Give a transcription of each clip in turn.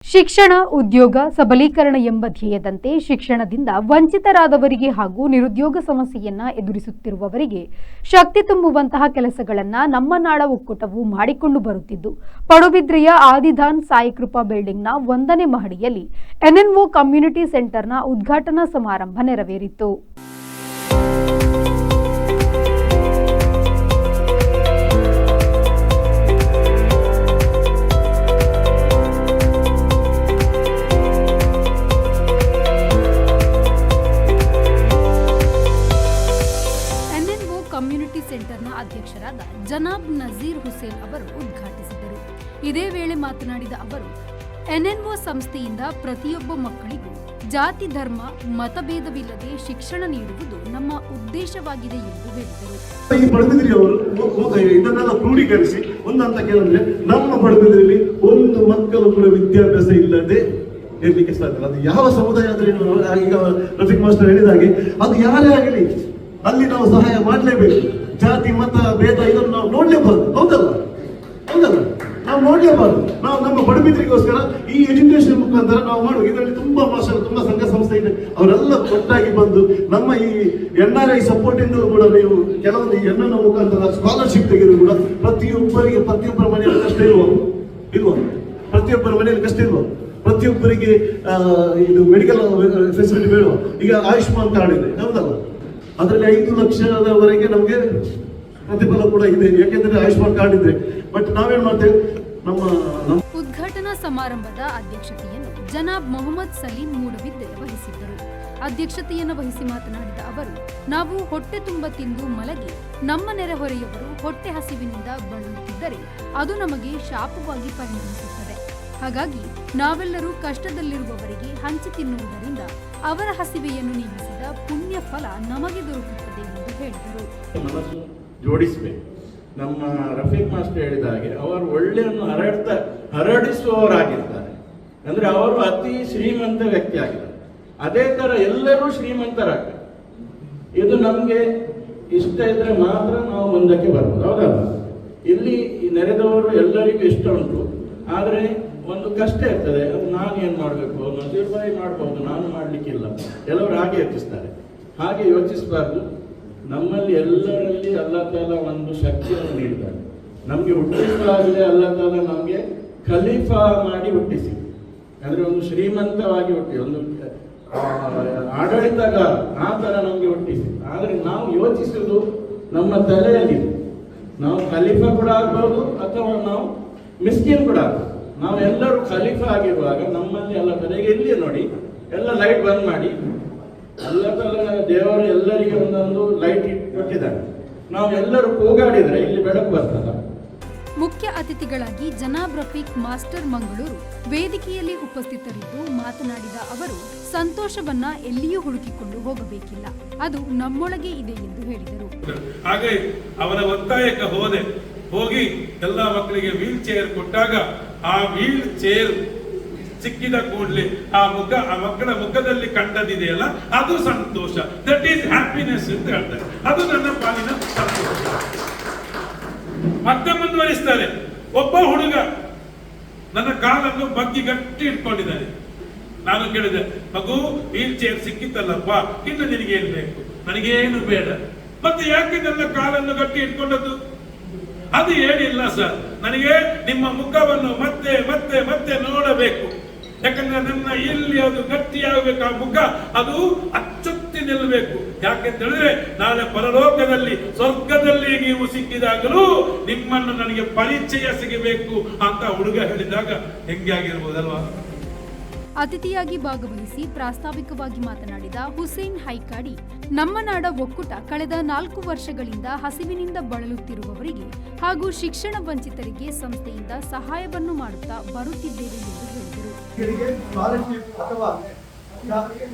ಶಿಕ್ಷಣ, ಉದ್ಯೋಗ, ಸಬಲೀಕರಣ ಎಂಬ ಧ್ಯೇಯದಂತೆ ಶಿಕ್ಷಣದಿಂದ ವಂಚಿತರಾದವರಿಗೆ ಹಾಗೂ ನಿರುದ್ಯೋಗ ಸಮಸ್ಯೆಯನ್ನ ಎದುರಿಸುತ್ತಿರುವವರಿಗೆ ಶಕ್ತಿ ತುಂಬುವಂತಹ ಕೆಲಸಗಳನ್ನು ನಮ್ಮ ನಾಡ ಒಕ್ಕೂಟವು ಮಾಡಿಕೊಂಡು ಬರುತ್ತಿದ್ದು, ಪಡುಬಿದ್ರೆಯ ಆದಿಧಾನ್ ಸಾಯಿ ಕೃಪಾ ಬಿಲ್ಡಿಂಗ್ನ 1ನೇ ಮಹಡಿಯಲ್ಲಿ ಎನ್ಎನ್ಒ ಕಮ್ಯುನಿಟಿ ಸೆಂಟರ್ನ ಉದ್ಘಾಟನಾ ಸಮಾರಂಭ ನೆರವೇರಿತು. ಕಮ್ಯುನಿಟಿ ಸೆಂಟರ್ನ ಅಧ್ಯಕ್ಷರಾದ ಜನಾಬ್ ನಜೀರ್ ಹುಸೇನ್ ಅವರು ಉದ್ಘಾಟಿಸಿದರು. ಇದೇ ವೇಳೆ ಮಾತನಾಡಿದ ಅವರು, ಎನ್ಎನ್ಒ ಸಂಸ್ಥೆಯಿಂದ ಪ್ರತಿಯೊಬ್ಬ ಮಕ್ಕಳಿಗೂ ಜಾತಿ, ಧರ್ಮ, ಮತಭೇದವಿಲ್ಲದೆ ಶಿಕ್ಷಣ ನೀಡುವುದು ನಮ್ಮ ಉದ್ದೇಶವಾಗಿದೆ ಎಂದು ಹೇಳಿದರು. ಈ ಪಡುಬಿದ್ರಿಯವರು ಇದನ್ನೆಲ್ಲ ಕ್ರೋಢೀಕರಿಸಿ ಒಂದಂತ ಕೇಳಿದ್ರೆ ನಮ್ಮ ಪಡುಬಿದ್ರಿಯಲ್ಲಿ ಒಂದು ಮಕ್ಕಳು ಕೂಡ ವಿದ್ಯಾಭ್ಯಾಸ ಇಲ್ಲದೆ ಇರ್ಲಿಕ್ಕೆ ಸಾಧ್ಯ. ಅದು ಯಾವ ಸಮುದಾಯ ಆದ್ರೆ ಈಗ ರಫೀಕ್ ಮಾಸ್ಟರ್ ಹೇಳಿದಾಗೆ ಅದು ಯಾರೇ ಆಗಲಿ ಅಲ್ಲಿ ನಾವು ಸಹಾಯ ಮಾಡಲೇಬೇಕು. ಜಾತಿ, ಮತ, ಭೇದ ಇದನ್ನು ನಾವು ನೋಡ್ಲೇಬಾರ್ದು. ಹೌದಲ್ಲ ನಾವು ನೋಡ್ಲೇಬಾರ್ದು. ನಾವು ನಮ್ಮ ಪಡುಬಿದ್ರಿಗೋಸ್ಕರ ಈ ಎಜುಕೇಶನ್ ಮುಖಾಂತರ ನಾವು ಮಾಡುವ ಇದರಲ್ಲಿ ತುಂಬಾ ಮಾಸ್ಟರ್, ತುಂಬಾ ಸಂಘ ಸಂಸ್ಥೆ ಇದೆ, ಅವರೆಲ್ಲ ಒಟ್ಟಾಗಿ ಬಂದು ನಮ್ಮ ಈ NRI ಸಪೋರ್ಟ್ ಇಂದಲೂ ಕೂಡ ನೀವು ಕೆಲವೊಂದು ಈ NNO ಮುಖಾಂತರ ಸ್ಕಾಲರ್ಶಿಪ್ ತೆಗೆದು ಕೂಡ ಪ್ರತಿಯೊಬ್ಬರ ಮನೆಯಲ್ಲಿ ಕಷ್ಟ ಇಲ್ವಾ? ಪ್ರತಿಯೊಬ್ಬರ ಮನೆಯಲ್ಲಿ ಕಷ್ಟ ಇಲ್ವಾ? ಪ್ರತಿಯೊಬ್ಬರಿಗೆ ಇದು ಮೆಡಿಕಲ್ ಫೆಸಿಲಿಟಿ ಬೇಡುವ. ಈಗ ಆಯುಷ್ಮಾನ್ ಕಾರ್ಡ್ ಇದೆ, ಹೌದಲ್ಲ? ಅದರಲ್ಲಿ 5 ಲಕ್ಷದವರೆಗೆ ನಮಗೆ ಪ್ರತಿಫಲ ಕೂಡ ಇದೆ, ಯಾಕೆಂದ್ರೆ ಆಯುಷ್ಮಾನ್ ಕಾರ್ಡ್ ಇದೆ. ಬಟ್ ನಾವೇನ್ ಮಾಡ್ತೇವೆ, ನಮ್ಮ ಉದ್ಘಾಟನಾ ಸಮಾರಂಭದ ಅಧ್ಯಕ್ಷತೆಯನ್ನು ಜನಾಬ್ ಮೊಹಮ್ಮದ್ ಸಲೀಂ ಮೂಡಬಿದ್ದೆ ವಹಿಸಿದ್ದರು. ಅಧ್ಯಕ್ಷತೆಯನ್ನು ವಹಿಸಿ ಮಾತನಾಡಿದ ಅವರು, ನಾವು ಹೊಟ್ಟೆ ತುಂಬ ತಿಂದು ಮಲಗಿ ನಮ್ಮ ನೆರೆಹೊರೆಯವರು ಹೊಟ್ಟೆ ಹಸಿವಿನಿಂದ ಬಳಲುತ್ತಿದ್ದರೆ ಅದು ನಮಗೆ ಶಾಪವಾಗಿ ಪರಿಣಮಿಸುತ್ತದೆ. ಹಾಗಾಗಿ ನಾವೆಲ್ಲರೂ ಕಷ್ಟದಲ್ಲಿರುವವರಿಗೆ ಹಂಚಿ ತಿನ್ನುವುದರಿಂದ ಅವರ ಹಸಿವೆಯನ್ನು ನೀಗಿಸಿದ ಪುಣ್ಯ ಫಲ ನಮಗೆ ದೊರಕುತ್ತದೆ ಎಂದು ಹೇಳಿದರು. ಮನಸ್ಸು ಜೋಡಿಸಬೇಕು. ನಮ್ಮ ರಫೀಕ್ ಮಾಸ್ಟರ್ ಹೇಳಿದ ಹಾಗೆ ಅವರು ಒಳ್ಳೆಯನ್ನು ಹರಡಿಸುವವರಾಗಿರ್ತಾರೆ. ಅಂದ್ರೆ ಅವರು ಅತಿ ಶ್ರೀಮಂತ ವ್ಯಕ್ತಿ ಆಗಿದ್ದಾರೆ. ಅದೇ ತರ ಎಲ್ಲರೂ ಶ್ರೀಮಂತರಾಗ್ತಾರೆ. ಇದು ನಮ್ಗೆ ಇಷ್ಟ ಇದ್ರೆ ಮಾತ್ರ ನಾವು ಮುಂದಕ್ಕೆ ಬರ್ಬೋದು, ಹೌದಲ್ಲ? ಇಲ್ಲಿ ನೆರೆದವರು ಎಲ್ಲರಿಗೂ ಇಷ್ಟ ಉಂಟು, ಆದ್ರೆ ಒಂದು ಕಷ್ಟ ಇರ್ತದೆ. ಅದು ನಾನು ಏನ್ ಮಾಡಬೇಕು, ನಜೀರ್ ಭಾಯಿ ಮಾಡಬಹುದು, ನಾನು ಮಾಡ್ಲಿಕ್ಕಿಲ್ಲ, ಕೆಲವರು ಹಾಗೆ ಯೋಚಿಸ್ತಾರೆ. ಹಾಗೆ ಯೋಚಿಸಬಾರ್ದು. ನಮ್ಮಲ್ಲಿ ಎಲ್ಲರಲ್ಲಿ ಅಲ್ಲಾ ತಾಲ ಒಂದು ಶಕ್ತಿಯನ್ನು ನೀಡಿದ್ದಾರೆ. ನಮ್ಗೆ ಹುಟ್ಟಿಸುವಾಗಲೇ ಅಲ್ಲಾ ತಾಲ ನಮ್ಗೆ ಖಲೀಫಾ ಮಾಡಿ ಹುಟ್ಟಿಸಿ, ಅಂದ್ರೆ ಒಂದು ಶ್ರೀಮಂತವಾಗಿ ಹುಟ್ಟಿ, ಒಂದು ಆಡಳಿತಗಾರ ಆ ತರ ನಮ್ಗೆ ಹುಟ್ಟಿಸಿ. ಆದ್ರೆ ನಾವು ಯೋಚಿಸುವುದು ನಮ್ಮ ತಲೆಯಲ್ಲಿ, ನಾವು ಖಲೀಫಾ ಕೂಡ ಆಗ್ಬಹುದು ಅಥವಾ ನಾವು ಮಿಸ್ಕಿನ್ ಕೂಡ ಆಗ್ಬೋದು. ನಾವೆಲ್ಲರೂ ಖಲೀಫಾ ಆಗಿರುವಾಗ ನಮ್ಮಲ್ಲಿ ಎಲ್ಲ ಕಡೆಗೆ ಇಲ್ಲಿ ನೋಡಿ, ಎಲ್ಲ ಲೈಟ್ ಬಂದ್ ಮಾಡಿ, ಎಲ್ಲ ದೇವರು ಎಲ್ಲರಿಗೆ ಒಂದೊಂದು ಲೈಟ್ ಕೊಟ್ಟಿದ್ದಾರೆ. ನಾವೆಲ್ಲರೂ ಕೂಗಾಡಿದ್ರೆ ಇಲ್ಲಿ ಬೆಳಕು ಬರ್ತದ. ಮುಖ್ಯ ಅತಿಥಿಗಳಾಗಿ ಜನಾಬ್ ರಫೀಕ್ ಮಾಸ್ಟರ್ ಮಂಗಳೂರು ವೇದಿಕೆಯಲ್ಲಿ ಉಪಸ್ಥಿತರಿದ್ದು ಮಾತನಾಡಿದ ಅವರು, ಸಂತೋಷವನ್ನ ಎಲ್ಲಿಯೂ ಹುಡುಕಿಕೊಂಡು ಹೋಗಬೇಕಿಲ್ಲ, ಅದು ನಮ್ಮೊಳಗೆ ಇದೆ ಎಂದು ಹೇಳಿದರು. ಹಾಗೆ ಅವರ ಒತ್ತಾಯಕ್ಕೆ ಹೋಗಿ ಎಲ್ಲ ಮಕ್ಕಳಿಗೆ ವೀಲ್ ಚೇರ್ ಕೊಟ್ಟಾಗ ಆ ವೀಲ್ ಚೇರ್ ಸಿಕ್ಕಿದ ಕೂಡಲೇ ಆ ಮಕ್ಕಳ ಮುಖದಲ್ಲಿ ಕಂಡದಿದೆಯಲ್ಲ, ಅದು ಸಂತೋಷ. ದಟ್ ಈಸ್ ಹ್ಯಾಪಿನೆಸ್ ಅಂತ ಹೇಳ್ತಾರೆ. ಅದು ನನ್ನ ಪಾಲಿನ ಸಂತೋಷ. ಮತ್ತೆ ಮುಂದುವರಿಸ್ತಾರೆ. ಒಬ್ಬ ಹುಡುಗ ನನ್ನ ಕಾಲನ್ನು ಬಗ್ಗಿ ಗಟ್ಟಿ ಇಟ್ಕೊಂಡಿದ್ದಾನೆ. ನಾನು ಕೇಳಿದೆ, ಮಗು ವೀಲ್ ಚೇರ್ ಸಿಕ್ಕಿತ್ತಲ್ಲಪ್ಪ, ಇನ್ನು ನಿನಗೇನು ಬೇಕು? ನನಗೇನು ಬೇಡ. ಮತ್ತೆ ಯಾಕೆ ನನ್ನ ಕಾಲನ್ನು ಗಟ್ಟಿ ಇಟ್ಕೊಂಡದ್ದು? ಅದು ಏನಿಲ್ಲ ಸರ್, ನನಗೆ ನಿಮ್ಮ ಮುಖವನ್ನು ಮತ್ತೆ ಮತ್ತೆ ಮತ್ತೆ ನೋಡಬೇಕು. ಯಾಕಂದ್ರೆ ನನ್ನ ಇಲ್ಲಿ ಅದು ಗಟ್ಟಿಯಾಗಬೇಕು, ಆ ಮುಖ ಅದು ಅಚ್ಚೊತ್ತಿ ನಿಲ್ಲಬೇಕು. ಯಾಕೆಂತ ಹೇಳಿದ್ರೆ ನಾಳೆ ಪರಲೋಕದಲ್ಲಿ, ಸ್ವರ್ಗದಲ್ಲಿ ನೀವು ಸಿಕ್ಕಿದಾಗಲೂ ನಿಮ್ಮನ್ನು ನನಗೆ ಪರಿಚಯ ಸಿಗಬೇಕು ಅಂತ ಹುಡುಗ ಹೇಳಿದಾಗ ಹೆಂಗೆ ಆಗಿರ್ಬೋದಲ್ವಾ? ಅತಿಥಿಯಾಗಿ ಭಾಗವಹಿಸಿ ಪ್ರಾಸ್ತಾವಿಕವಾಗಿ ಮಾತನಾಡಿದ ಹುಸೇನ್ ಹೈಕಾಡಿ, ನಮ್ಮ ನಾಡ ಒಕ್ಕೂಟ ಕಳೆದ 4 ವರ್ಷಗಳಿಂದ ಹಸಿವಿನಿಂದ ಬಳಲುತ್ತಿರುವವರಿಗೆ ಹಾಗೂ ಶಿಕ್ಷಣ ವಂಚಿತರಿಗೆ ಸಂಸ್ಥೆಯಿಂದ ಸಹಾಯವನ್ನು ಮಾಡುತ್ತಾ ಬರುತ್ತಿದ್ದೇವೆ ಎಂದು ಹೇಳಿದರು. ಅಥವಾ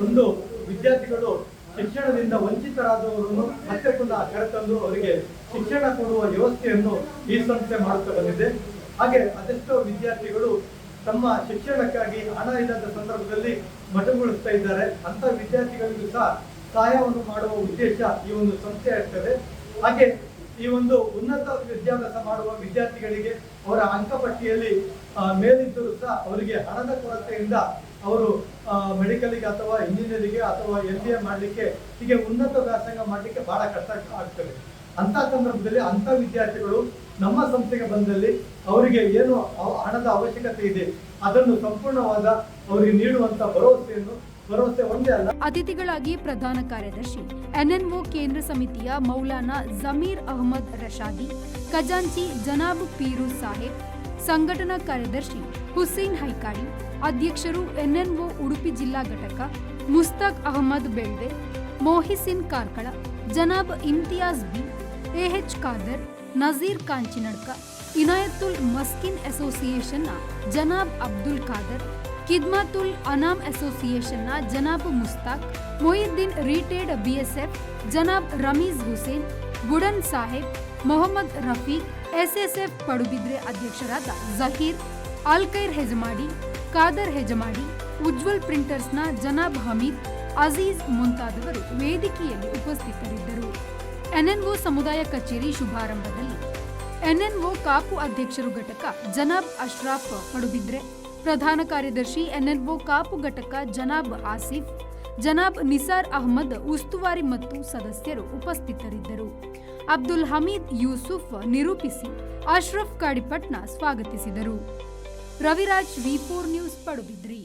ಒಂದು ವಿದ್ಯಾರ್ಥಿಗಳು ಶಿಕ್ಷಣದಿಂದ ವಂಚಿತರಾದವರನ್ನು ಮತ್ತೆ ಪುನಃ ಕರೆತಂದು ಅವರಿಗೆ ಶಿಕ್ಷಣ ಕೊಡುವ ವ್ಯವಸ್ಥೆಯನ್ನು ಈ ಸಂಸ್ಥೆ ಮಾಡುತ್ತಾ ಬಂದಿದೆ. ಹಾಗೆ ಅದೆಷ್ಟೋ ವಿದ್ಯಾರ್ಥಿಗಳು ತಮ್ಮ ಶಿಕ್ಷಣಕ್ಕಾಗಿ ಹಣ ಇಲ್ಲದ ಸಂದರ್ಭದಲ್ಲಿ ಮಠಗೊಳಿಸ್ತಾ ಇದ್ದಾರೆ. ಅಂತ ವಿದ್ಯಾರ್ಥಿಗಳಿಗೂ ಸಹ ಸಹಾಯವನ್ನು ಮಾಡುವ ಉದ್ದೇಶ ಈ ಒಂದು ಸಂಸ್ಥೆ ಇರ್ತದೆ. ಹಾಗೆ ಈ ಒಂದು ಉನ್ನತ ವಿದ್ಯಾಭ್ಯಾಸ ಮಾಡುವ ವಿದ್ಯಾರ್ಥಿಗಳಿಗೆ ಅವರ ಅಂಕಪಟ್ಟಿಯಲ್ಲಿ ಮೇಲಿದ್ದರೂ ಸಹ ಅವರಿಗೆ ಹಣದ ಕೊರತೆಯಿಂದ ಅವರು ಮೆಡಿಕಲ್ಗೆ ಅಥವಾ ಇಂಜಿನಿಯರಿಂಗ್ಗೆ ಅಥವಾ MBA ಮಾಡಲಿಕ್ಕೆ ಹೀಗೆ ಉನ್ನತ ವ್ಯಾಸಂಗ ಮಾಡಲಿಕ್ಕೆ ಬಹಳ ಕಷ್ಟ ಆಗ್ತದೆ. ಅಂತ ಸಂದರ್ಭದಲ್ಲಿ ಅಂತ ವಿದ್ಯಾರ್ಥಿಗಳು ನಮ್ಮ ಸಂಸ್ಥೆಗೆ ಬಂದಲ್ಲಿ ಅವರಿಗೆ ಏನು ಹಣದ ಅವಶ್ಯಕತೆ ಇದೆ ಅದನ್ನು ಸಂಪೂರ್ಣವಾದ ಅವರಿಗೆ ನೀಡುವಂತ ಭರವಸೆ ಒಂದೇ ಅಲ್ಲ. ಅತಿಥಿಗಳಾಗಿ ಪ್ರಧಾನ ಕಾರ್ಯದರ್ಶಿ NNO ಕೇಂದ್ರ ಸಮಿತಿಯ ಮೌಲಾನಾ ಜಮೀರ್ ಅಹಮದ್ ರಶಾದಿ, ಖಜಾಂಚಿ ಜನಾಬ್ ಪೀರೂಜ್ ಸಾಹೇಬ್, ಸಂಘಟನಾ ಕಾರ್ಯದರ್ಶಿ ಹುಸೇನ್ ಹೈಕಾಡಿ, ಅಧ್ಯಕ್ಷರು NNO ಉಡುಪಿ ಜಿಲ್ಲಾ ಘಟಕ ಮುಸ್ತಾಕ್ ಅಹಮದ್ ಬೆಳ್ವೆ, ಮೊಹಿಸಿನ್ ಕಾರ್ಕಳ, ಜನಾಬ್ ಇಮ್ತಿಯಾಜ್ ಬಿ, AH ಖಾದರ್, ನಜೀರ್ ಕಾಂಚಿನಡ್ಕ, ಇನಾಯತುಲ್ ಮಸ್ಕಿನ್ ಅಸೋಸಿಯೇಷನ್ನ ಜನಾಬ್ ಅಬ್ದುಲ್ ಖಾದರ್, ಖಿದ್ಮತುಲ್ ಅನಾಮ್ ಅಸೋಸಿಯೇಷನ್ನ Janab Mustaq, Mohiddeen retired BSF Janab Rameez Hussain, Budan Saheb, Mohammad Rafeeq, SSF Padubidri ಅಧ್ಯಕ್ಷರಾದ ಜಹೀರ್, ಅಲ್ಕೈರ್ ಹೆಜಮಾಡಿ, ಖಾದರ್ ಹೆಜಮಾಡಿ, ಉಜ್ವಲ್ ಪ್ರಿಂಟರ್ಸ್ನ ಜನಾಬ್ ಹಮೀದ್, ಅಜೀಜ್ ಮುಂತಾದವರು ವೇದಿಕೆಯಲ್ಲಿ ಉಪಸ್ಥಿತರಿದ್ದರು. NNO ಸಮುದಾಯ ಕಚೇರಿ ಶುಭಾರಂಭದಲ್ಲಿ NNO ಕಾಪು ಅಧ್ಯಕ್ಷರು ಘಟಕ ಜನಾಬ್ ಅಶ್ರಾಫ್ ಪಡುಬಿದ್ರೆ, ಪ್ರಧಾನ ಕಾರ್ಯದರ್ಶಿ NNO ಕಾಪು ಘಟಕ ಜನಾಬ್ ಆಸಿಫ್, ಜನಾಬ್ ನಿಸಾರ್ ಅಹಮದ್ ಉಸ್ತುವಾರಿ ಮತ್ತು ಸದಸ್ಯರು ಉಪಸ್ಥಿತರಿದ್ದರು. ಅಬ್ದುಲ್ ಹಮೀದ್ ಯೂಸುಫ್ ನಿರೂಪಿಸಿ ಅಶ್ರಫ್ ಕಾಡಿಪಟ್ನ ಸ್ವಾಗತಿಸಿದರು. Raviraj V4 news Padubidri.